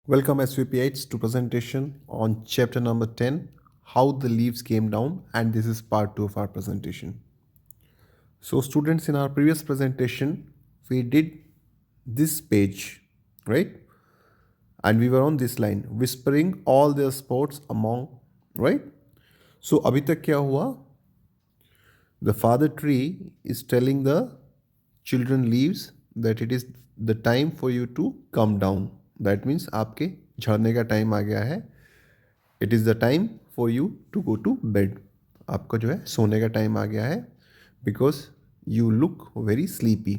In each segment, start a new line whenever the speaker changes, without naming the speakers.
Welcome SVPH to presentation on chapter number 10, How the Leaves Came Down, and this is part 2 of our presentation. So students, in our previous presentation, we did this page, right? And we were on this line, whispering all their sports among, right? So अभी तक क्या हुआ? The father tree is telling the children leaves that it is the time for you to come down. That means आपके झड़ने का time आ गया है. It is the time for you to go to bed. आपका जो है सोने का टाइम आ गया है because you look very sleepy.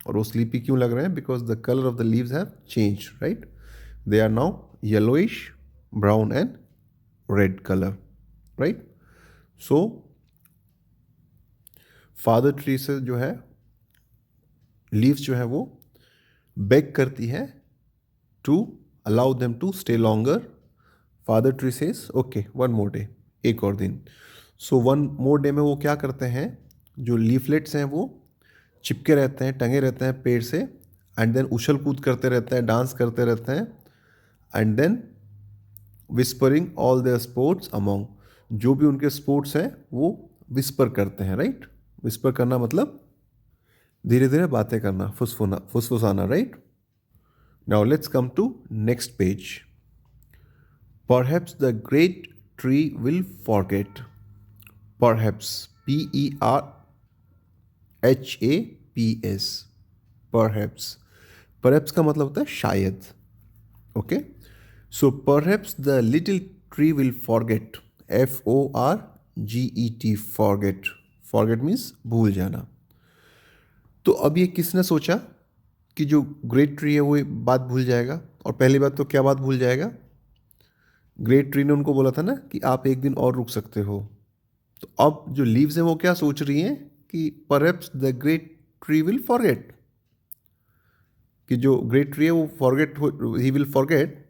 और वो स्लीपी क्यों लग रहे हैं? Because the colour of the leaves have change, right? They are now yellowish, brown and red colour, right? So father tree से जो है लीव्स जो है वो बेग करती है to allow them to stay longer. Father tree says okay one more day, एक और दिन. सो वन मोर डे में वो क्या करते हैं, जो लीफलेट्स हैं वो चिपके रहते हैं, टंगे रहते हैं पेड़ से, एंड देन उछल कूद करते रहते हैं, डांस करते रहते हैं, and then whispering all their sports among. जो भी उनके स्पोर्ट्स हैं वो विस्पर करते हैं, राइट? विस्पर करना मतलब धीरे धीरे बातें करना, फुसफुसाना, right? Now let's come to next page. Perhaps the great tree will forget. Perhaps, Perhaps. Perhaps. Perhaps का मतलब होता है शायद. Okay? So perhaps the little tree will forget. Forget. Forget. Forget means भूल जाना. तो अब ये किसने सोचा कि जो ग्रेट ट्री है वो ये बात भूल जाएगा? और पहली बात तो क्या बात भूल जाएगा? ग्रेट ट्री ने उनको बोला था ना कि आप एक दिन और रुक सकते हो. तो अब जो लीव्स हैं वो क्या सोच रही हैं कि perhaps the great tree will forget, कि जो ग्रेट ट्री है वो he will forget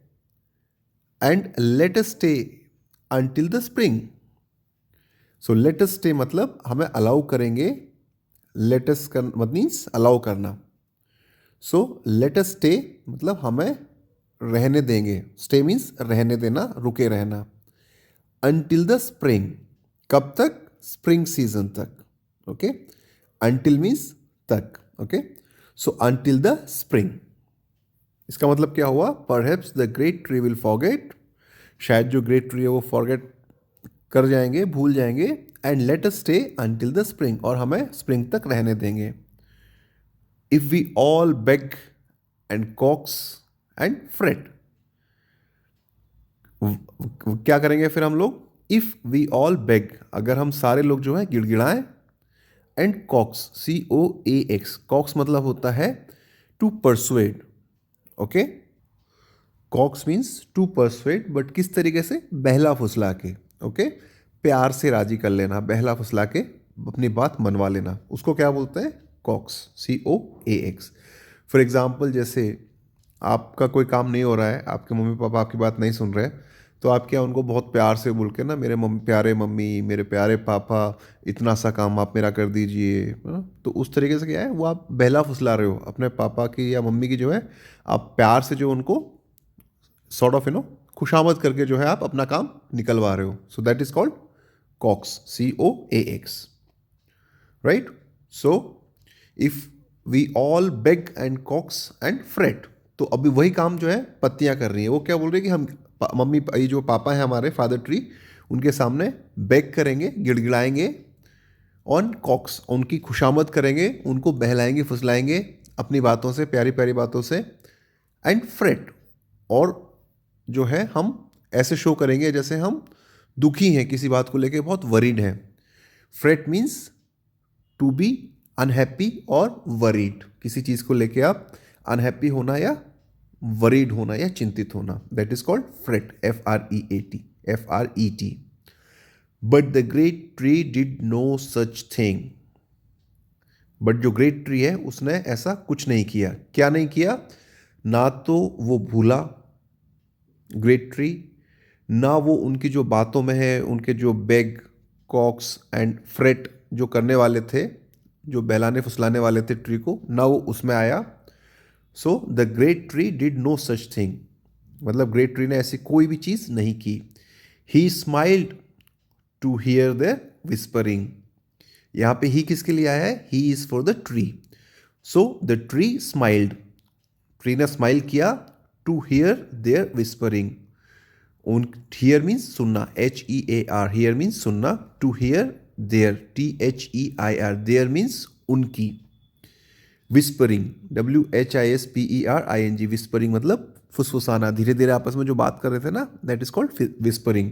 and let us stay until the spring. So let us stay मतलब हमें अलाउ करेंगे. लेट अस मतलब मीन्स अलाउ करना. सो लेट अस स्टे मतलब हमें रहने देंगे. स्टे मीन्स रहने देना, रुके रहना. अंटिल द स्प्रिंग, कब तक? स्प्रिंग सीजन तक. ओके, अंटिल मीन्स तक. Okay, so until the spring. इसका मतलब क्या हुआ? Perhaps the great tree will forget, शायद जो ग्रेट ट्री है वो फॉरगेट कर जाएंगे, भूल जाएंगे, and let us stay until the spring, और हमें स्प्रिंग तक रहने देंगे. If we all beg and coax and fret, क्या करेंगे फिर हम लोग? इफ वी ऑल बेग, अगर हम सारे लोग जो है गिड़गिड़ाएं, एंड कॉक्स, COAX, कॉक्स मतलब होता है to persuade. Okay, coax means to persuade, but किस तरीके से? बहला फुसला के. ओके, प्यार से राजी कर लेना, बहला फुसला के अपनी बात मनवा लेना, उसको क्या बोलते हैं? COX, COAX. फॉर एग्जाम्पल, जैसे आपका कोई काम नहीं हो रहा है, आपके मम्मी पापा आपकी बात नहीं सुन रहे, तो आप क्या उनको बहुत प्यार से बोल के ना, मेरे प्यारे मम्मी, मेरे प्यारे पापा, इतना सा काम आप मेरा कर दीजिए, है ना? तो उस तरीके से क्या है, वो आप बहला फुसला रहे हो अपने पापा की या मम्मी की, जो है आप प्यार से जो उनको सॉर्ट ऑफ खुशामद करके जो है आप अपना काम निकलवा रहे हो. So that is called coax, COAX, right? So if we all beg and coax and fret, तो अभी वही काम जो है पत्तियां कर रही है. वो क्या बोल रही है कि हम मम्मी, ये जो पापा हैं हमारे, फादर ट्री, उनके सामने बेग करेंगे, गिड़गिड़ाएंगे, ऑन कॉक्स, उनकी खुशामद करेंगे, उनको बहलाएंगे, फुसलाएंगे अपनी बातों से, प्यारी प्यारी बातों से, एंड फ्रेट, और जो है हम ऐसे शो करेंगे जैसे हम दुखी हैं, किसी बात को लेके बहुत वरीड हैं. Fret means to be unhappy और वरीड, किसी चीज़ को लेके आप अनहैप्पी होना या वरीड होना या चिंतित होना, that is called fret, FRET. But the great tree did no such thing. But जो ग्रेट ट्री है उसने ऐसा कुछ नहीं किया. क्या नहीं किया? ना तो वो भूला ग्रेट ट्री, ना वो उनकी जो बातों में है, उनके जो बेग, कॉक्स एंड फ्रेट जो करने वाले थे, जो बहलाने फुसलाने वाले थे ट्री को, ना वो उसमें आया. So the great tree did no such thing. मतलब ग्रेट ट्री ने ऐसी कोई भी चीज़ नहीं की. He smiled to hear their whispering. यहाँ पे ही किसके लिए आया है? He is for the tree. So the tree smiled. Tree ने स्माइल किया टू हियर देयर विस्परिंग. उन हियर मीन्स सुनना, HEAR. हियर मीन्स सुनना. To hear their, THEIR. Their means उनकी. Whispering, WHISPERING. विस्परिंग मतलब फुसफुसाना, धीरे धीरे आपस में जो बात कर रहे थे ना, दैट इज कॉल्ड विस्परिंग.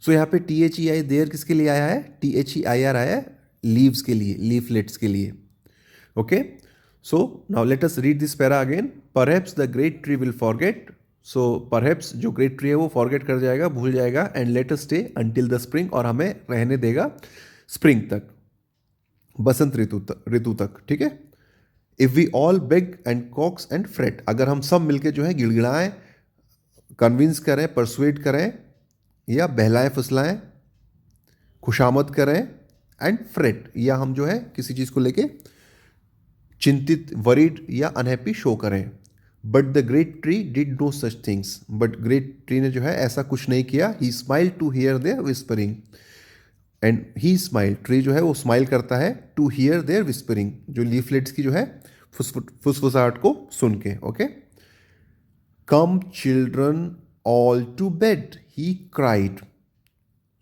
सो यहाँ पे THEI देयर किसके लिए आया है? THEIR आया है लीव्स के लिए, लीफलेट्स के लिए. Okay, so now let us read this para again. Perhaps the great tree will forget. So perhaps जो ग्रेट ट्री है वो फॉरगेट कर जाएगा, भूल जाएगा. And let us stay until the spring. और हमें रहने देगा स्प्रिंग तक, बसंत ऋतु तक. ठीक है. If we all beg and coax and fret. अगर हम सब मिलके जो है गिड़गिड़ाएं, कन्विंस करें, परसुएट करें, या बहलाएं फुसलाएं, खुशामद करें, एंड फ्रेट, या हम जो है किसी चीज़ को लेके चिंतित, वरीड या अनहैप्पी शो करें. But the great tree did no such things. But great tree ने जो है ऐसा कुछ नहीं किया. He smile to hear their whispering. And he smile, tree जो है वो स्माइल करता है टू हियर देयर विस्परिंग, जो लीफलेट्स की जो है फुसफुसाहट को सुन के. Okay. Come children all to bed, he cried.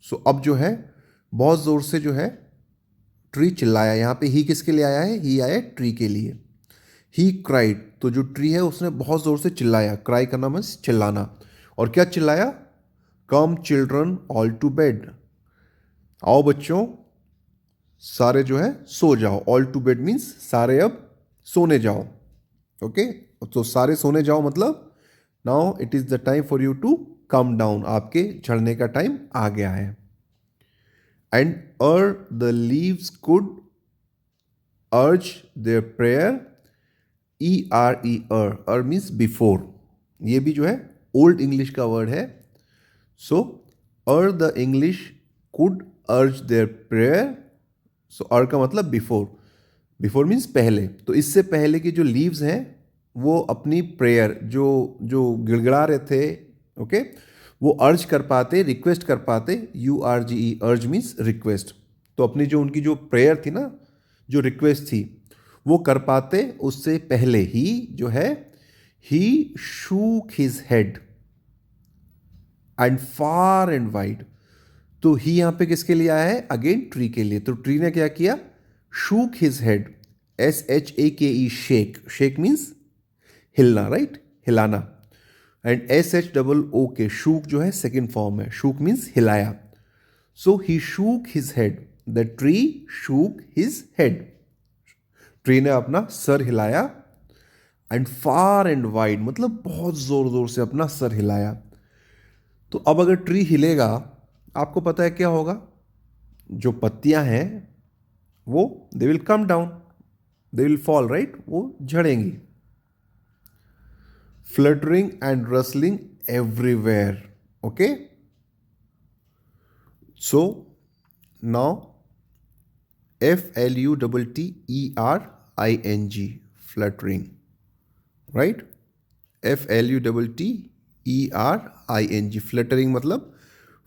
So अब जो है बहुत जोर से जो है ट्री चिल्लाया. यहाँ पे ही किसके लिए आया है? ही आया ट्री के लिए. ही क्राइड, तो जो ट्री है उसने बहुत जोर से चिल्लाया. क्राई करना मीन्स चिल्लाना. और क्या चिल्लाया? कम चिल्ड्रन ऑल टू बेड. आओ बच्चों, सारे जो है सो जाओ. ऑल टू बेड मीन्स सारे अब सोने जाओ. ओके. तो सारे सोने जाओ मतलब now it is the time for you to come down. आपके चढ़ने का टाइम आ गया है. And the leaves could urge their prayer. ERE means before. ये भी जो है ओल्ड इंग्लिश का वर्ड है. So the English could urge their prayer. So का मतलब बिफोर. बिफोर मीन्स पहले. तो इससे पहले की जो लीव्स हैं वो अपनी प्रेयर जो जो गिड़गिड़ा रहे थे, ओके, वो अर्ज कर पाते, रिक्वेस्ट कर पाते. URGE, अर्ज मीन्स रिक्वेस्ट. तो अपनी जो उनकी जो प्रेयर थी ना, जो रिक्वेस्ट थी, वो कर पाते उससे पहले ही जो है he shook his head and far and wide. तो ही यहां पे किसके लिए आया है? अगेन ट्री के लिए. तो ट्री ने क्या किया? Shook his head. SHAKE, shake. Shake means हिलना, राइट, हिलाना. एंड SHOOK, शूक जो है सेकेंड फॉर्म है. शूक मीन्स हिलाया. So he shook his head. The tree shook his head. Tree ने अपना सर हिलाया. एंड फार एंड वाइड मतलब बहुत जोर जोर से अपना सर हिलाया. तो अब अगर ट्री हिलेगा, आपको पता है क्या होगा? जो पत्तियां हैं वो they will come down, they will fall, right, वो झड़ेंगी. Fluttering and rustling everywhere. Okay. So now FLUTTERING, fluttering, right? FLUTTERING, fluttering मतलब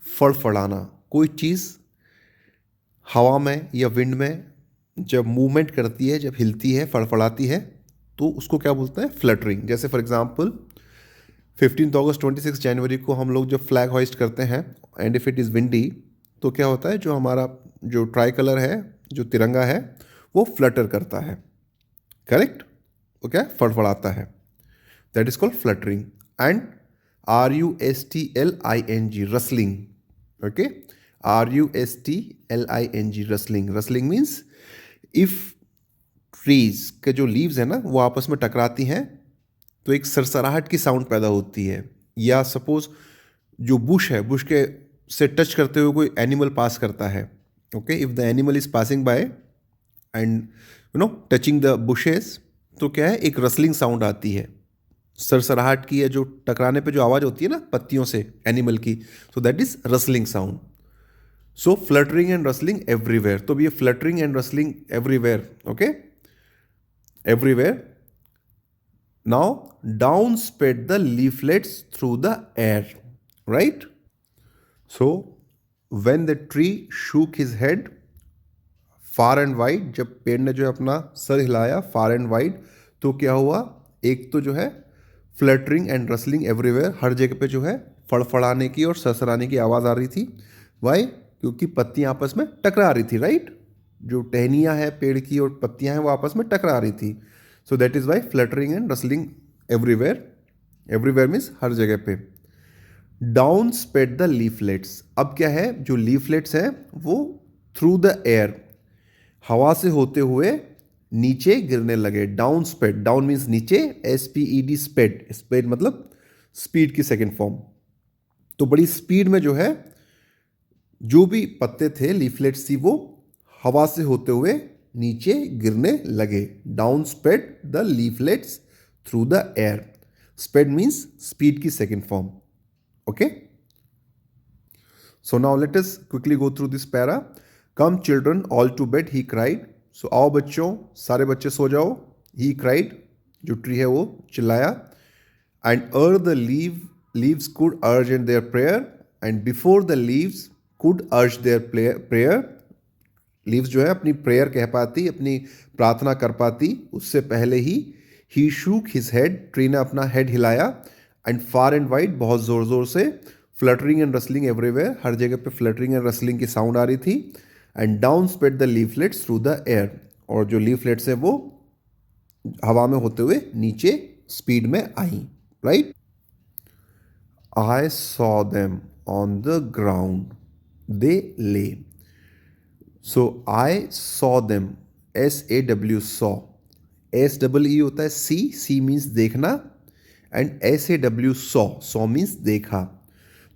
फड़फड़ाना. कोई चीज़ हवा में या विंड में जब मूवमेंट करती है, जब हिलती है, फड़फड़ाती है, तो उसको क्या बोलते हैं? फ्लटरिंग. जैसे फॉर एग्जांपल 15 अगस्त, 26 जनवरी को हम लोग जब फ्लैग होइस्ट करते हैं, and if it is windy, तो क्या होता है, जो हमारा जो ट्राई कलर है, जो तिरंगा है, वो फ्लटर करता है. करेक्ट. वो क्या फड़फड़ाता है. That is called fluttering. And RUSTLING, rustling. Okay. RUSTLING, rustling. Rustling means if trees के जो लीव्स है ना वो आपस में टकराती हैं तो एक सरसराहट की साउंड पैदा होती है. या सपोज जो बुश है, बुश के से टच करते हुए कोई एनिमल पास करता है. Okay. If the animal is passing by and touching the bushes, तो क्या है, एक रसलिंग साउंड आती है, सरसराहट की है, जो टकराने पे जो आवाज़ होती है ना पत्तियों से एनिमल की. सो that is rustling sound. So fluttering and rustling everywhere. तो ये fluttering and rustling everywhere. Okay. Everywhere now down spread the leaflets through the air, right? So when the tree shook his head far and wide, जब पेड़ ने जो है अपना sir हिलाया फार and wide, तो क्या हुआ? एक तो जो है फ्लटरिंग एंड रसलिंग एवरीवेयर, हर जगह पे जो है फड़फड़ाने की और सरसराने की आवाज़ आ रही थी। वाई? क्योंकि पत्तियां आपस में टकरा रही थी, राइट? जो टहनियां हैं पेड़ की और पत्तियां हैं वो आपस में टकरा रही थी। So that is why fluttering and rustling everywhere. Everywhere means हर जगह पे। डाउन स्प्रेड द लीफलेट्स, अब क्या है, जो लीफलेट्स हैं वो थ्रू द एयर, हवा से होते हुए नीचे गिरने लगे। डाउन स्प्रेड, डाउन मीन्स नीचे, SPED स्प्रेड, स्प्रेड मतलब स्पीड की सेकेंड फॉर्म। तो बड़ी स्पीड में जो है जो भी पत्ते थे, लीफलेट्स थी, वो हवा से होते हुए नीचे गिरने लगे। Down spread the leaflets through the air. Spread means speed की second form. Okay, so now let us quickly go through this para. Come children all to bed he cried. So आओ बच्चों, सारे बच्चे सो जाओ। ही क्राइड, जो tree है वो चिल्लाया। एंड द लीव्स कुड अर्ज in their prayer, and before the leaves could urge their prayer, leaves जो है अपनी प्रेयर कह पाती, अपनी प्रार्थना कर पाती, उससे पहले ही शूक हिज हेड, ट्री ने अपना हेड हिलाया। एंड फार एंड वाइड, बहुत ज़ोर ज़ोर से। फ्लटरिंग एंड रसलिंग एवरीवेयर, हर जगह पे फ्लटरिंग एंड रसलिंग की साउंड आ रही थी। And down spread the leaflets through the air, और जो लीफलेट्स है वो हवा में होते हुए नीचे स्पीड में आई, right? I saw them on the ground they lay. So I saw them, SAW, saw, SEE होता है सी मीन्स देखना, एंड SAW सॉ मीन्स देखा।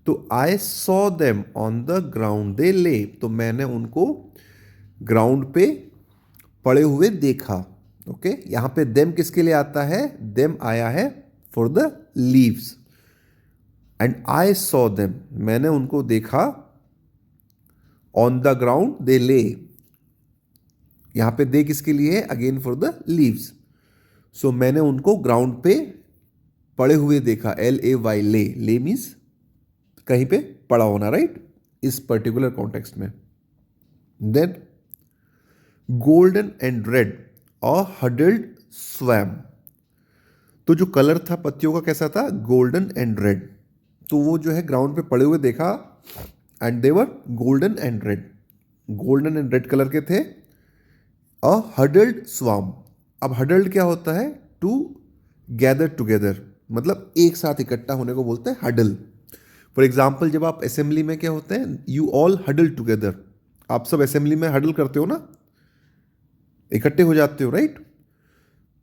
तो I saw them on the ground they lay, तो मैंने उनको ग्राउंड पे पड़े हुए देखा। ओके, यहां पे देम किसके लिए आता है? देम आया है for the leaves. And I saw them, मैंने उनको देखा। ऑन द ग्राउंड दे ले, यहां पे दे किसके लिए है? Again for the leaves. So मैंने उनको ग्राउंड पे पड़े हुए देखा। LAY, ले मीन्स कहीं पे पड़ा होना, राइट? इस पर्टिकुलर कॉन्टेक्स्ट में। Then golden and red a huddled swarm, तो जो कलर था पत्तियों का कैसा था? Golden and red. तो वो जो है ग्राउंड पे पड़े हुए देखा, and they were golden and red, golden and red colour के थे। अ हडल्ड स्वाम, अब हडल्ड क्या होता है? टू गैदर टुगेदर, मतलब एक साथ इकट्ठा होने को बोलते हैं हडल। फॉर एग्जाम्पल, जब आप असेंबली में क्या होते हैं? यू ऑल हडल टुगेदर, आप सब असेंबली में हडल करते हो ना, इकट्ठे हो जाते हो, right?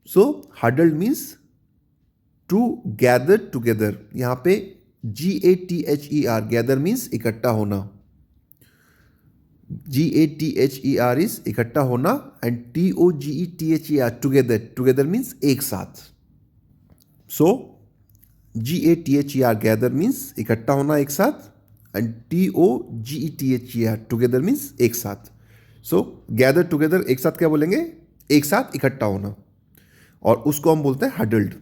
So huddled means to gather together. यहां पे GATHER, गैदर मीन्स इकट्ठा होना। GATHER इज इकट्ठा होना, and TOGETHER together, together means एक साथ। सो GATHER गैदर मीन्स इकट्ठा होना एक साथ, एंड TOGETHER टुगेदर मीन्स एक साथ। सो गैदर टुगेदर एक साथ क्या बोलेंगे? एक साथ इकट्ठा होना, और उसको हम बोलते हैं huddled.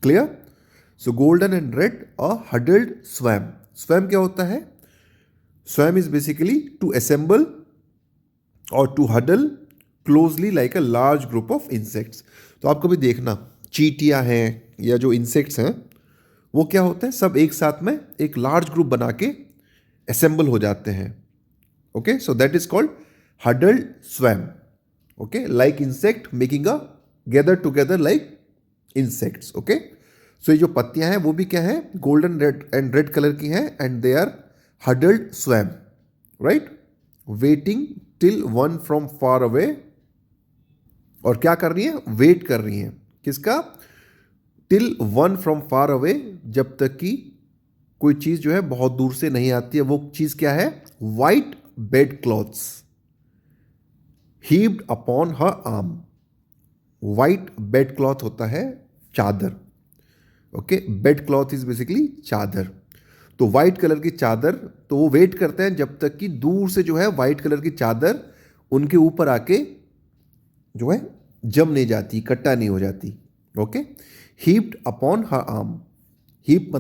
Clear? So golden and red a huddled swarm. Swarm क्या होता है? Swarm is basically to assemble और to huddle closely like a large group of insects. तो आप कभी देखना, चींटियां हैं या जो इंसेक्ट्स हैं वो क्या होते हैं? सब एक साथ में एक लार्ज ग्रुप बना के असेंबल हो जाते हैं। Okay, so that is called huddled swarm. Okay, like insect making a gather together like insects. Okay, so ये जो पत्तियां हैं वो भी क्या है? गोल्डन रेड कलर की हैं, and they are huddled swarm, right? Waiting till one from far away, और क्या कर रही है? वेट कर रही हैं, किसका? Till one from far away, जब तक कि कोई चीज जो है बहुत दूर से नहीं आती है। वो चीज क्या है? White bed clothes heaved upon her arm. White bed cloth होता है चादर। Okay, bed cloth is basically चादर। तो वाइट कलर की चादर, तो वो वेट करते हैं जब तक कि दूर से जो है वाइट कलर की चादर उनके ऊपर आके जो है जम नहीं जाती, इकट्ठा नहीं हो जाती। Okay, heaped upon her arm. Heap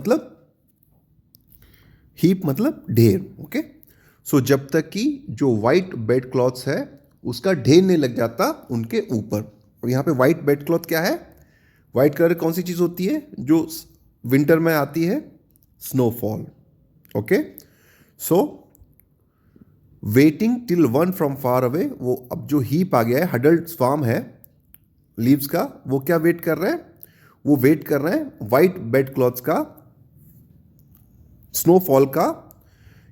मतलब ढेर। ओके, सो जब तक कि जो वाइट बेड क्लॉथ्स है उसका ढेर नहीं लग जाता उनके ऊपर। और यहाँ पे वाइट बेड क्लॉथ क्या है? वाइट कलर कौन सी चीज़ होती है जो विंटर में आती है? Snowfall. Okay, so waiting till one from far away, वो अब जो हीप आ गया है, हडल्ड स्वार्म है लीव्स का, वो क्या वेट कर रहे हैं? वो वेट कर रहे हैं वाइट बेड क्लॉथ्स का, स्नोफॉल का,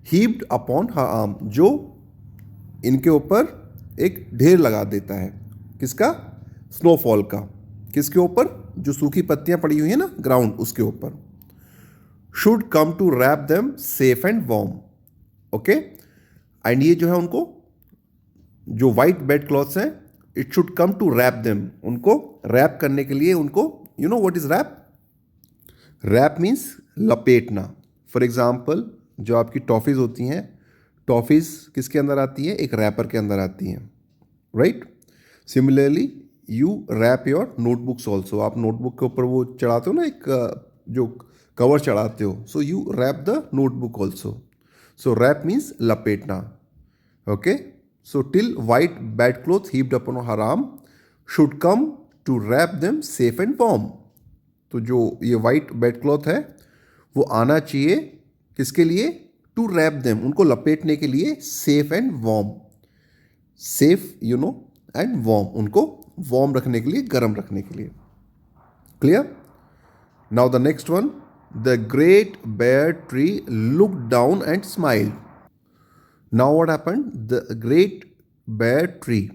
हीप्ड अपॉन हर आर्म, जो इनके ऊपर एक ढेर लगा देता है। किसका? स्नोफॉल का। किसके ऊपर? जो सूखी पत्तियां पड़ी हुई है ना ग्राउंड, उसके ऊपर। Should come to wrap them safe and warm. Okay, and ये जो है उनको, जो वाइट बेड क्लॉथ्स हैं, it should come to wrap them, उनको रैप करने के लिए उनको, you know what is wrap? Wrap means लपेटना। फॉर एग्जाम्पल, जो आपकी टॉफीज होती हैं, टॉफीज किसके अंदर आती है? एक रैपर के अंदर आती हैं, right? Similarly you wrap your notebooks also. आप नोटबुक के ऊपर वो चढ़ाते हो ना, एक जो कवर चढ़ाते हो, so you wrap the notebook also. So wrap means लपेटना। Okay, so till white bed cloth heaped upon her arm should come to wrap them safe and warm. तो जो ये वाइट बेड क्लॉथ है वो आना चाहिए किसके लिए? टू रैप देम, उनको लपेटने के लिए, safe and warm. Safe you know and warm, उनको वार्म रखने के लिए, गर्म रखने के लिए। Clear? Now the next one, the great bare tree look down and smiled. Now what happened? The great bare tree,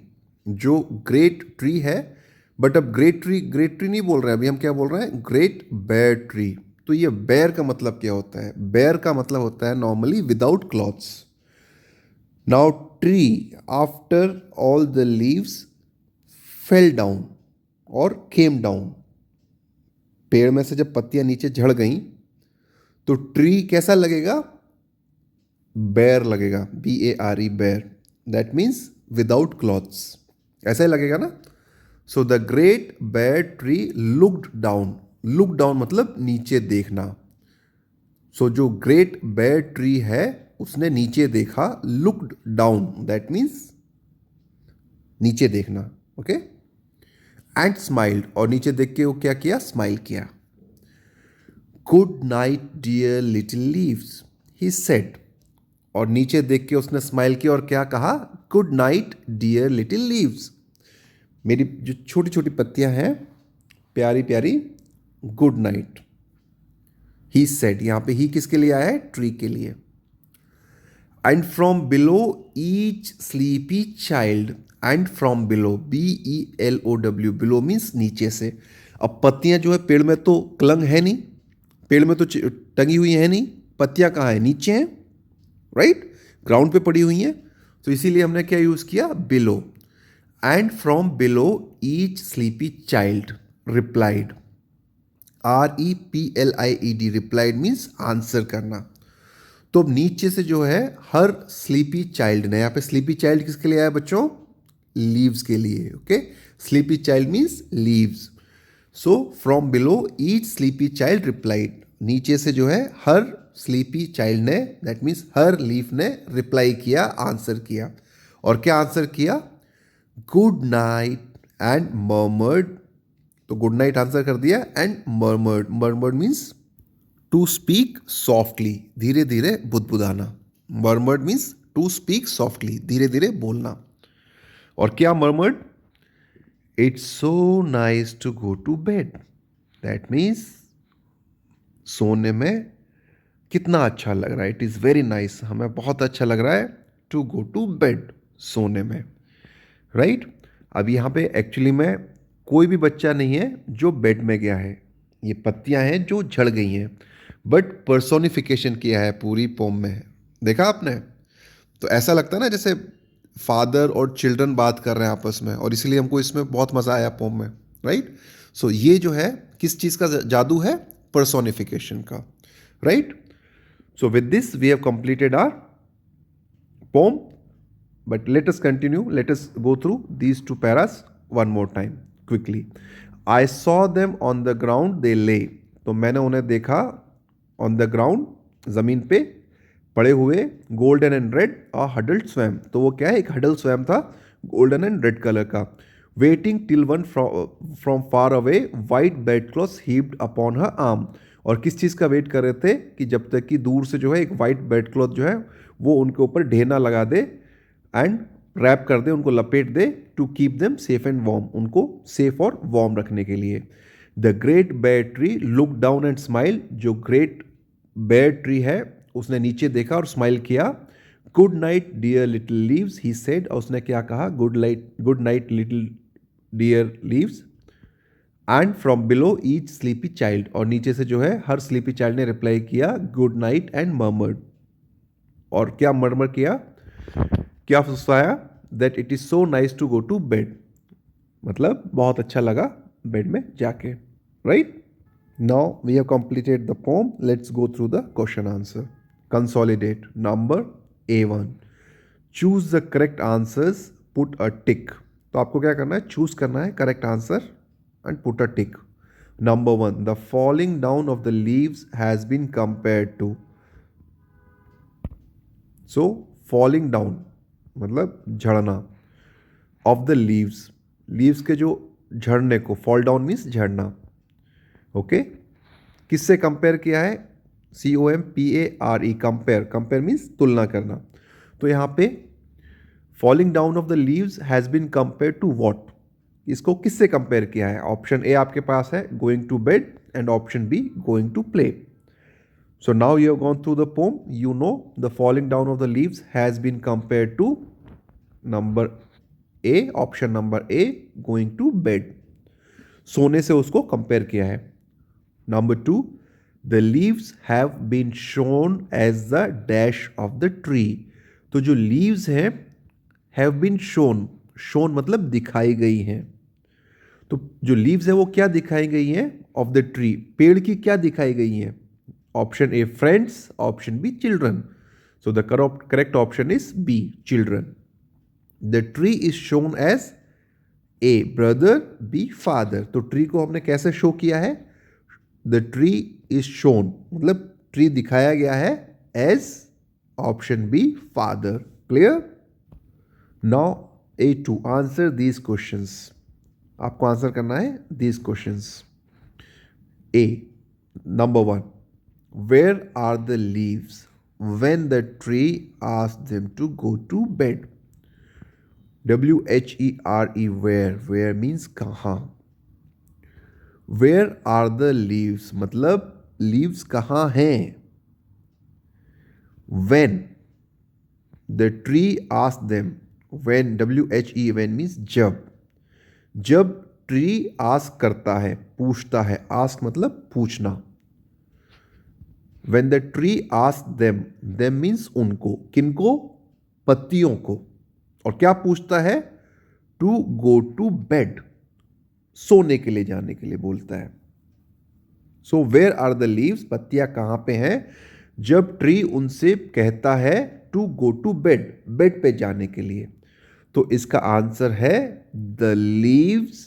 जो ग्रेट ट्री है, बट अब ग्रेट ट्री नहीं बोल रहे हैं, अभी हम क्या बोल रहे हैं? Great bare tree. तो ये बेयर का मतलब क्या होता है? बेयर का मतलब होता है normally without clothes. Now tree, after all the leaves fell down और केम डाउन, पेड़ में से जब पत्तियां नीचे झड़ गई तो ट्री कैसा लगेगा? बेयर लगेगा, BARE, bare. That means without clothes, ऐसा ही लगेगा ना? So the great bare tree looked down. Look down मतलब नीचे देखना। सो जो ग्रेट बेयर ट्री है उसने नीचे देखा, लुक्ड डाउन, दैट मीन्स नीचे देखना। ओके, एंड स्माइल्ड, और नीचे देख के वो क्या किया? स्माइल किया। Good night dear little leaves, he said, और नीचे देख के उसने स्माइल किया और क्या कहा? Good night dear little leaves, मेरी जो छोटी छोटी पत्तियां हैं, प्यारी प्यारी, गुड नाइट। ही सेड, यहां पे ही किसके लिए आया है? ट्री के लिए। And from below each sleepy child, and from below, BELOW, below means नीचे से। अब पत्तियां जो है पेड़ में तो क्लंग है नहीं, पेड़ में तो टंगी हुई है नहीं, पत्तियां कहाँ है? नीचे हैं, राइट? ग्राउंड पे पड़ी हुई हैं, तो इसीलिए हमने क्या यूज किया? Below. And from below each sleepy child replied, REPLIED, replied means answer करना। तो अब नीचे से जो है हर स्लीपी चाइल्ड ने, यहाँ पे स्लीपी चाइल्ड किसके लिए आया बच्चों? लीव्स के लिए। Okay, sleepy child means leaves. So from below each sleepy child replied, नीचे से जो है हर स्लीपी चाइल्ड ने, दैट मीन्स हर लीफ ने रिप्लाई किया, आंसर किया। और क्या आंसर किया? गुड नाइट एंड मर्मर्ड, तो गुड नाइट आंसर कर दिया, and murmured, murmured means to speak softly, धीरे धीरे बुदबुदाना। Murmured means to speak softly, धीरे धीरे बोलना। और क्या murmured? It's so nice to go to bed, that means सोने में कितना अच्छा लग रहा है, इट इज़ वेरी नाइस, हमें बहुत अच्छा लग रहा है टू गो टू बेड, सोने में, राइट? अब यहाँ पे एक्चुअली में कोई भी बच्चा नहीं है जो बेड में गया है, ये पत्तियां हैं जो झड़ गई हैं, बट पर्सोनिफिकेशन किया है पूरी पोम में। देखा आपने? तो ऐसा लगता है ना जैसे फादर और चिल्ड्रन बात कर रहे हैं आपस में, और इसलिए हमको इसमें बहुत मज़ा आया पोम में, राइट? सो ये जो है किस चीज़ का जादू है? पर्सोनिफिकेशन का, right? So with this we have completed our poem, but let us continue, let us go through these two paras one more time quickly. I saw them on the ground they lay, तो मैंने उन्हें देखा on the ground, ज़मीन पे पड़े हुए, golden and red a huddled swarm, तो वो क्या है, एक हडल स्वैम था गोल्डन एंड रेड कलर का। Waiting till one from far away white bed cloth heaped upon her arm, और किस चीज़ का वेट कर रहे थे कि जब तक कि दूर से जो है एक वाइट बेड क्लॉथ जो है वो उनके ऊपर ढेना लगा दे एंड रैप कर दे, उनको लपेट दे, to keep them safe and warm, उनको सेफ और वार्म रखने के लिए। The great bare tree look down and smile, जो ग्रेट बेयर ट्री है उसने नीचे देखा और स्माइल किया। Good night dear little leaves he said, और उसने क्या कहा, good night little dear leaves, and from below each sleepy child, और नीचे से जो है हर स्लीपी चाइल्ड ने रिप्लाई किया गुड नाइट एंड मर्मर्ड, और क्या मर्मर किया, क्या फुसफाया, that it is so nice to go to bed, मतलब बहुत अच्छा लगा बेड में जाके, right. Now we have completed the poem, let's go through the question answer. Consolidate. Number A1, choose the correct answers, put a tick, तो आपको क्या करना है, चूज करना है correct answer and put a tick. Number 1, the falling down of the leaves has been compared to, so falling down मतलब झड़ना, of the leaves, leaves के जो झड़ने को, फॉल डाउन मीन्स झड़ना, ओके। किससे कंपेयर किया है, COMPARE, कंपेयर, कंपेयर मीन्स तुलना करना। तो यहाँ पे falling down of the leaves has been compare to what, इसको किससे कंपेयर किया है। ऑप्शन ए आपके पास है going to bed and option B going to play. So now you have gone through the poem, you know the falling down of the leaves has been compared to number A, option number A, going to bed, सोने से उसको compare किया है। Number 2, the leaves have been shown as the dash of the tree, तो जो leaves हैं have been shown, shown मतलब दिखाई गई हैं, तो जो leaves है वो क्या दिखाई गई हैं, of the tree, पेड़ की क्या दिखाई गई हैं। Option A friends, option B children. So the correct option is B, children. The tree is shown as A brother, B father. तो tree को हमने कैसे show किया है, the tree is shown मतलब tree दिखाया गया है as option B father. Clear? Now A2, answer these questions. आपको आंसर करना है these questions. A, number 1, where are the leaves when the tree asked them to go to bed? WHERE, where means कहाँ, where are the leaves मतलब leaves कहाँ हैं। when the tree asked them, when, when means जब tree ask करता है, पूछता है, ask मतलब पूछना। When the tree asked them means उनको, किनको, पत्तियों को, और क्या पूछता है, to go to bed, सोने के लिए जाने के लिए बोलता है। So where are the leaves, पत्तियां कहां पे हैं, जब ट्री उनसे कहता है to go to bed, bed पे जाने के लिए। तो इसका आंसर है the leaves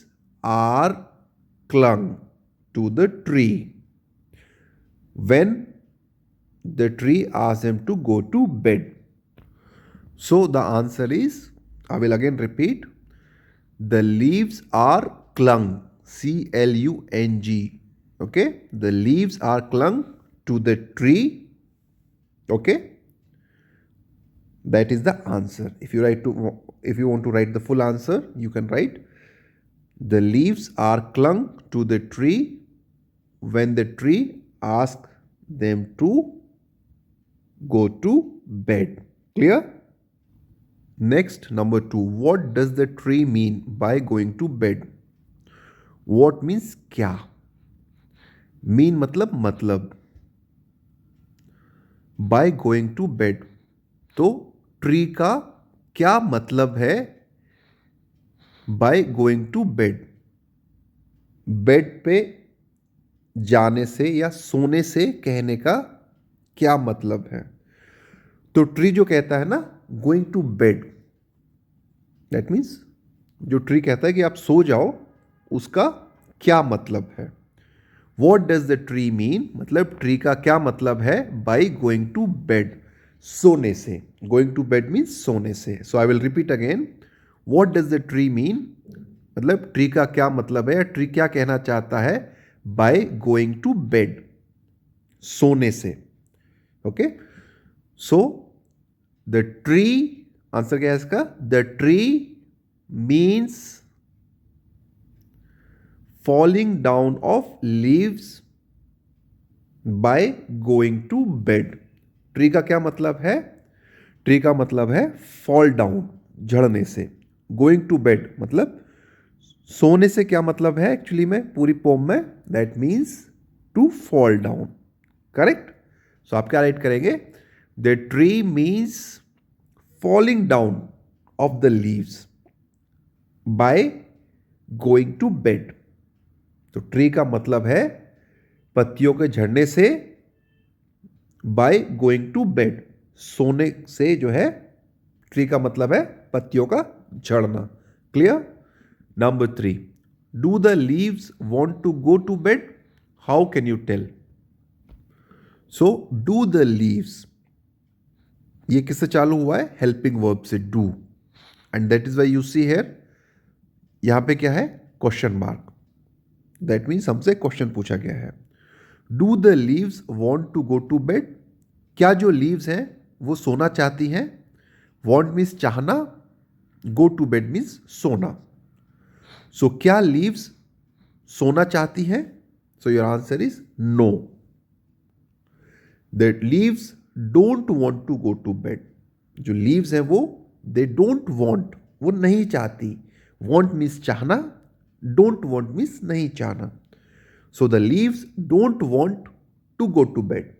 are clung to the tree when the tree asked him to go to bed. So the answer is, I will again repeat, the leaves are clung, CLUNG, okay, the leaves are clung to the tree, okay, that is the answer. If you want to write the full answer, you can write, the leaves are clung to the tree when the tree asked them to go to bed. Clear? Next, number 2, what does the tree mean by going to bed? What means क्या, mean मतलब, by going to bed, तो tree का क्या मतलब है by going to bed, bed पे जाने से या सोने से कहने का क्या मतलब है। तो ट्री जो कहता है ना going to bed, that means जो ट्री कहता है कि आप सो जाओ, उसका क्या मतलब है? What does the tree mean, मतलब ट्री का क्या मतलब है? बाई गोइंग टू बेड, सोने से. गोइंग टू बेड मीन्स सोने से. So I will repeat again. What does the tree mean, मतलब ट्री का क्या मतलब है, ट्री क्या कहना चाहता है बाय गोइंग टू बेड, सोने से. Okay, so the tree, answer क्या है इसका? The tree means falling down off leaves by going to bed. Tree का क्या मतलब है? ट्री का मतलब है फॉल डाउन, झड़ने से. गोइंग टू बेड मतलब सोने से. क्या मतलब है एक्चुअली में पूरी पोम में? That means to fall down. Correct. So आप क्या राइट करेंगे? The tree means falling down of the leaves by going to bed. तो ट्री का मतलब है पत्तियों के झड़ने से, बाय गोइंग टू बेड, सोने से जो है ट्री का मतलब है पत्तियों का झड़ना. Clear? Number 3, do the leaves want to go to bed? How can you tell? So do the leaves, ये किससे चालू हुआ है? हेल्पिंग वर्ब से, do. And that is why you see here, यहां पे क्या है? Question mark. दैट मीन्स हमसे क्वेश्चन पूछा गया है. Do the leaves want to go to bed? क्या जो लीव्स हैं वो सोना चाहती हैं? वॉन्ट मीन्स चाहना, गो टू बेड मीन्स सोना. सो क्या लीव्स सोना चाहती हैं? So your answer is no. That leaves don't want to go to bed. जो लीव्स हैं वो दे डोंट वॉन्ट, वो नहीं चाहती. वॉन्ट मीन्स चाहना, डोंट वॉन्ट मीन्स नहीं चाहना. So the leaves don't want to go to bed.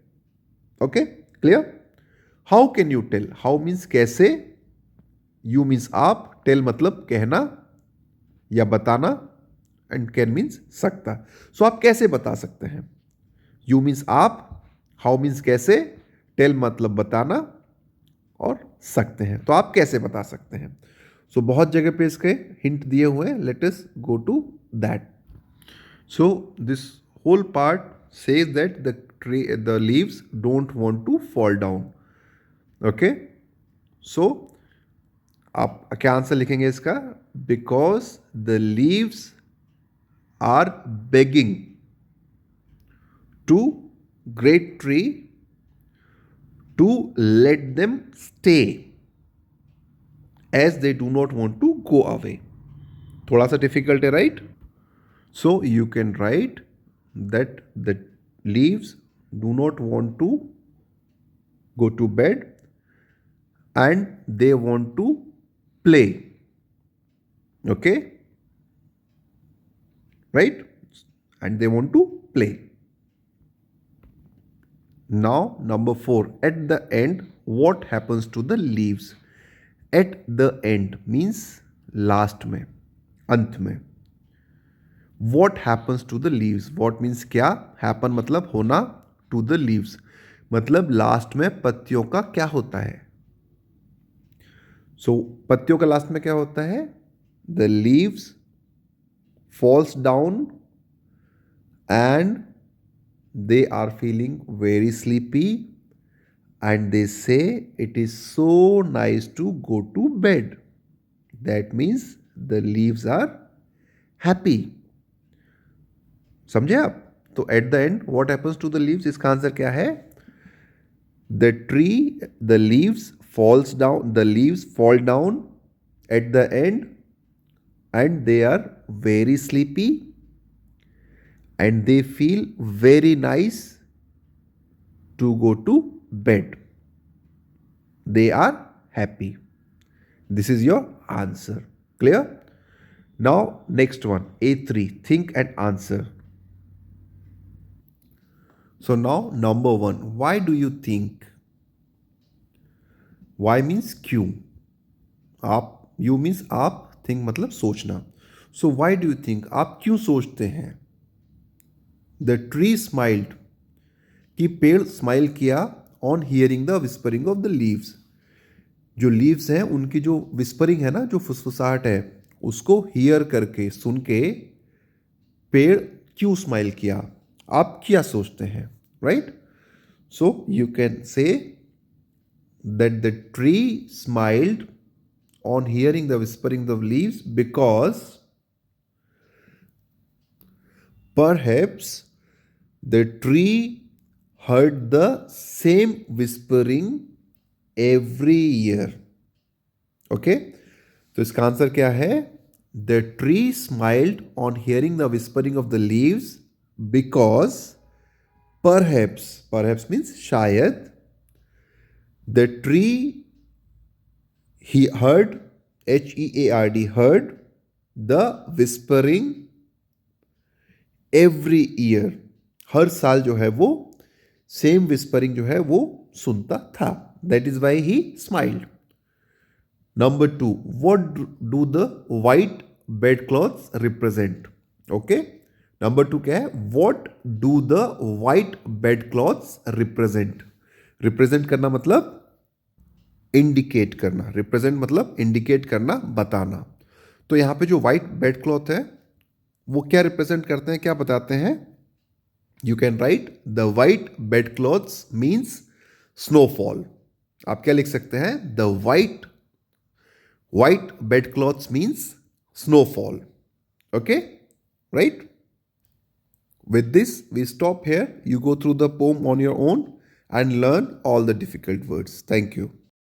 Okay, clear? How can you tell? How means कैसे, यू मीन्स आप, टेल मतलब कहना या बताना, एंड कैन मीन्स सकता. सो आप कैसे बता सकते हैं? यू मीन्स आप, हाउ मीन्स कैसे, टेल मतलब बताना और सकते हैं. तो आप कैसे बता सकते हैं? सो बहुत जगह पे इसके हिंट दिए हुए हैं. Let us go to that. So this whole part says that the leaves don't want to fall down. Okay, so आप क्या आंसर लिखेंगे इसका? Because the leaves are begging to great tree to let them stay as they do not want to go away. थोड़ा सा difficult है, right? So you can write that the leaves do not want to go to bed and they want to play. Okay, right? And they want to play. Now number 4, at the end what happens to the leaves? At the end means last में, अंत में. What happens to the leaves? What means क्या? Happen मतलब होना, to the leaves मतलब last में पत्तियों का क्या होता है? So पत्तियों का लास्ट में क्या होता है? The leaves falls down and they are feeling very sleepy and they say it is so nice to go to bed. That means the leaves are happy. समझे आप? तो at the end what happens to the leaves, इसका answer क्या है? The tree, the leaves falls down, the leaves fall down at the end and they are very sleepy and they feel very nice to go to bed. They are happy. This is your answer. Clear? Now next one, A3, think and answer. So now number 1, why do you think? Why means क्यों. आप, you means आप, think मतलब सोचना. So why do you think? आप क्यों सोचते हैं? The tree smiled, कि पेड़ स्माइल किया on hearing the whispering of the leaves. जो लीव्स हैं उनकी जो विस्परिंग है ना, जो फुसफुसाहट है, उसको हियर करके, सुन के पेड़ क्यों स्माइल किया, आप क्या सोचते हैं, right? So you can say that the tree smiled on hearing the whispering of leaves because perhaps the tree heard the same whispering every year. Okay, तो इसका आंसर क्या है? The tree smiled on hearing the whispering of the leaves because perhaps means शायद, the tree he heard, HEARD, heard the whispering every year, हर साल जो है वो same whispering जो है वो सुनता था. That is why he smiled. Number 2, what do the white bed clothes represent? Okay, number 2 क्या है? What do the white bed clothes represent? Represent करना मतलब इंडिकेट करना. रिप्रेजेंट मतलब इंडिकेट करना, बताना. तो यहां पे जो वाइट बेड क्लॉथ है वो क्या रिप्रेजेंट करते हैं, क्या बताते हैं? You can right the white bed clothes means snowfall. आप क्या लिख सकते हैं? The white bed clothes means snowfall. Okay, right? With this, we stop here. You go through the poem on your own and learn all the difficult words. Thank you.